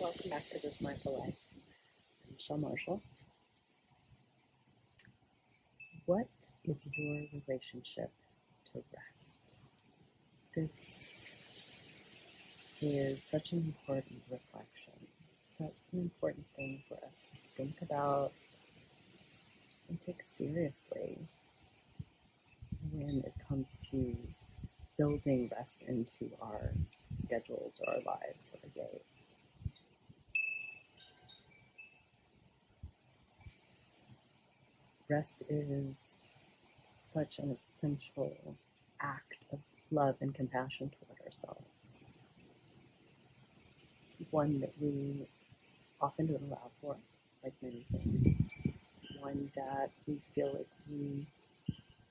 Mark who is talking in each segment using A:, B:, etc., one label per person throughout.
A: welcome back to This Mindful Life. I'm Michelle Marshall. What is your relationship to rest? This is such an important reflection, such an important thing for us to think about and take seriously when it comes to building rest into our schedules or our lives or our days. Rest is such an essential act of love and compassion toward ourselves. It's one that we often don't allow for, like many things. One that we feel like we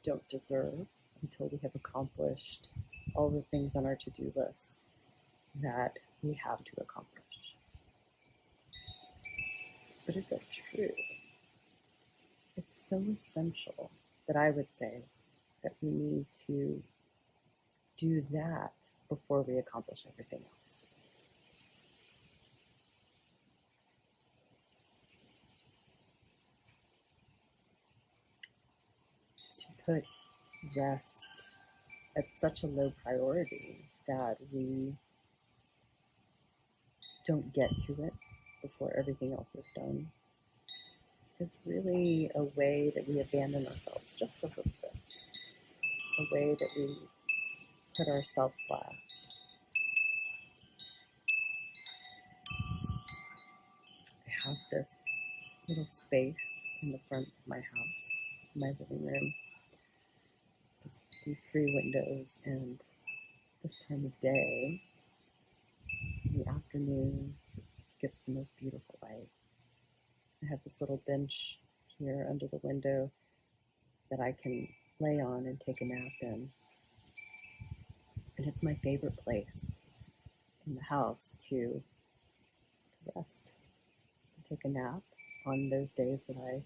A: don't deserve until we have accomplished all the things on our to-do list that we have to accomplish. But is that true? It's so essential that I would say that we need to do that before we accomplish everything else. To put rest at such a low priority that we don't get to it before everything else is done is really a way that we abandon ourselves just a little bit, a way that we put ourselves last. I have this little space in the front of my house, my living room, these 3 windows, and this time of day, in the afternoon, gets the most beautiful light. I have this little bench here under the window that I can lay on and take a nap in. And it's my favorite place in the house to rest, to take a nap on those days that I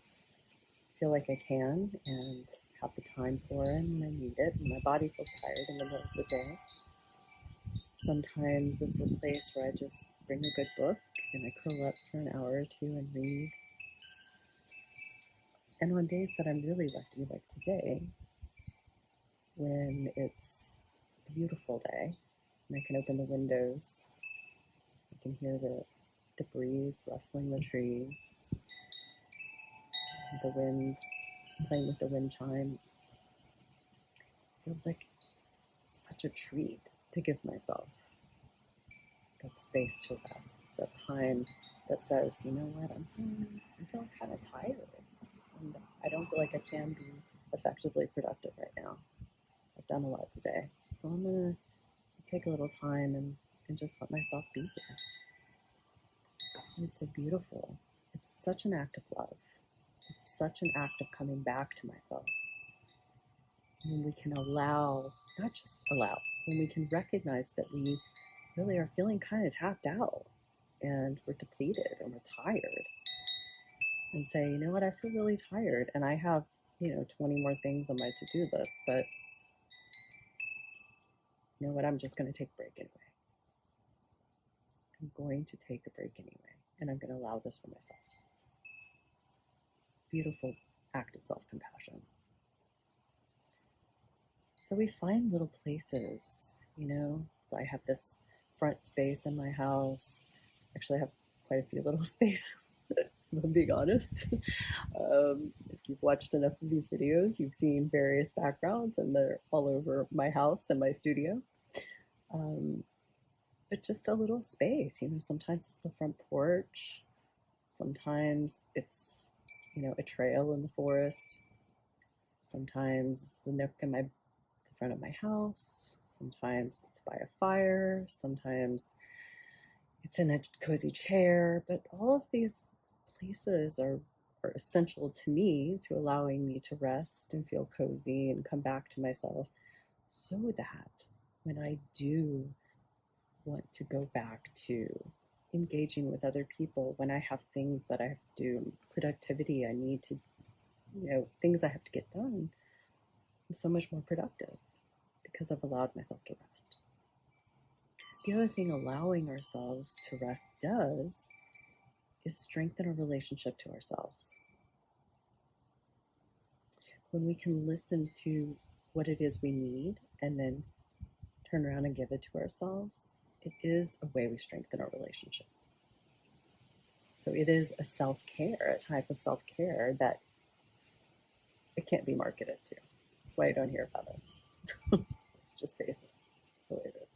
A: feel like I can and have the time for it and I need it. And my body feels tired in the middle of the day. Sometimes it's a place where I just bring a good book and I curl up for an hour or 2 and read. And on days that I'm really lucky, like today, when it's a beautiful day and I can open the windows, I can hear the breeze rustling the trees, the wind playing with the wind chimes. It feels like such a treat to give myself that space to rest, that time that says, you know what, I'm feeling kind of tired. And I don't feel like I can be effectively productive right now. I've done a lot today. So I'm going to take a little time and just let myself be here. And it's so beautiful. It's such an act of love. It's such an act of coming back to myself. When we can allow, not just allow, when we can recognize that we really are feeling kind of tapped out and we're depleted and we're tired. And say, you know what, I feel really tired and I have, 20 more things on my to-do list, but you know what, I'm just going to take a break anyway. I'm going to take a break anyway, and I'm going to allow this for myself. Beautiful act of self-compassion. So we find little places, I have this front space in my house. Actually, I have quite a few little spaces. If I'm being honest. If you've watched enough of these videos, you've seen various backgrounds and they're all over my house and my studio. But just a little space, sometimes it's the front porch. Sometimes it's, a trail in the forest. Sometimes the nook in the front of my house. Sometimes it's by a fire. Sometimes it's in a cozy chair. But all of these places are essential to me, to allowing me to rest and feel cozy and come back to myself, so that when I do want to go back to engaging with other people, when I have things that I have to do, productivity I need to, things I have to get done, I'm so much more productive because I've allowed myself to rest. The other thing allowing ourselves to rest does is strengthen our relationship to ourselves. When we can listen to what it is we need and then turn around and give it to ourselves, it is a way we strengthen our relationship. So it is a self-care, a type of self-care that it can't be marketed to. That's why you don't hear about it. Let's just face it. That's the way it is.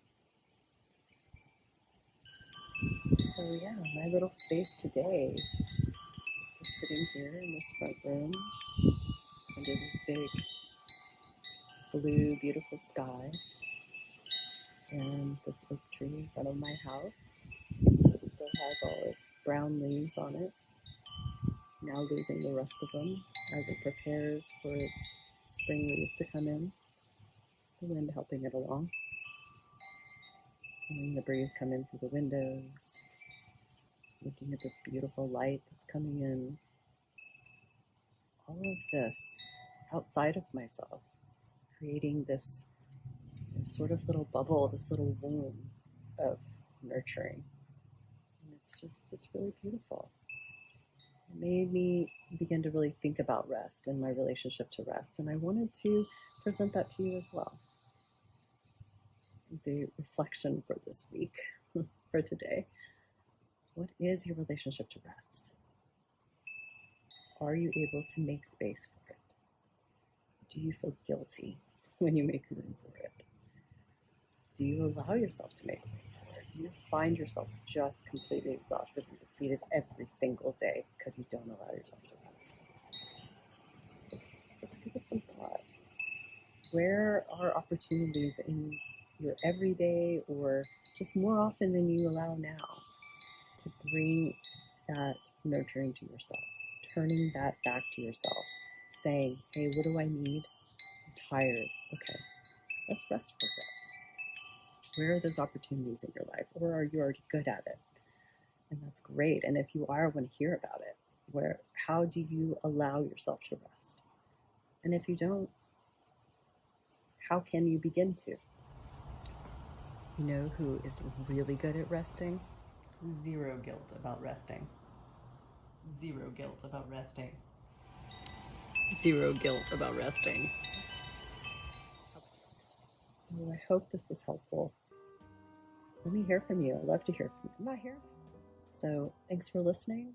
A: So yeah, my little space today is sitting here in this front room under this big blue, beautiful sky, and this oak tree in front of my house. It still has all its brown leaves on it, now losing the rest of them as it prepares for its spring leaves to come in. The wind helping it along. Feeling the breeze come in through the windows, looking at this beautiful light that's coming in. All of this outside of myself, creating this sort of little bubble, this little womb of nurturing. And it's really beautiful. It made me begin to really think about rest and my relationship to rest. And I wanted to present that to you as well. The reflection for this week, for today. What is your relationship to rest? Are you able to make space for it? Do you feel guilty when you make room for it? Do you allow yourself to make room for it? Do you find yourself just completely exhausted and depleted every single day because you don't allow yourself to rest? Let's give it some thought. Where are opportunities in your everyday or just more often than you allow now to bring that nurturing to yourself, turning that back to yourself, saying, hey, what do I need? I'm tired. Okay, let's rest for a bit. Where are those opportunities in your life? Or are you already good at it? And that's great. And if you are, I want to hear about it. How do you allow yourself to rest? And if you don't, how can you begin to? You know who is really good at resting? Zero guilt about resting. Zero guilt about resting. Zero guilt about resting. So I hope this was helpful. Let me hear from you. I love to hear from you. I'm not here. So thanks for listening.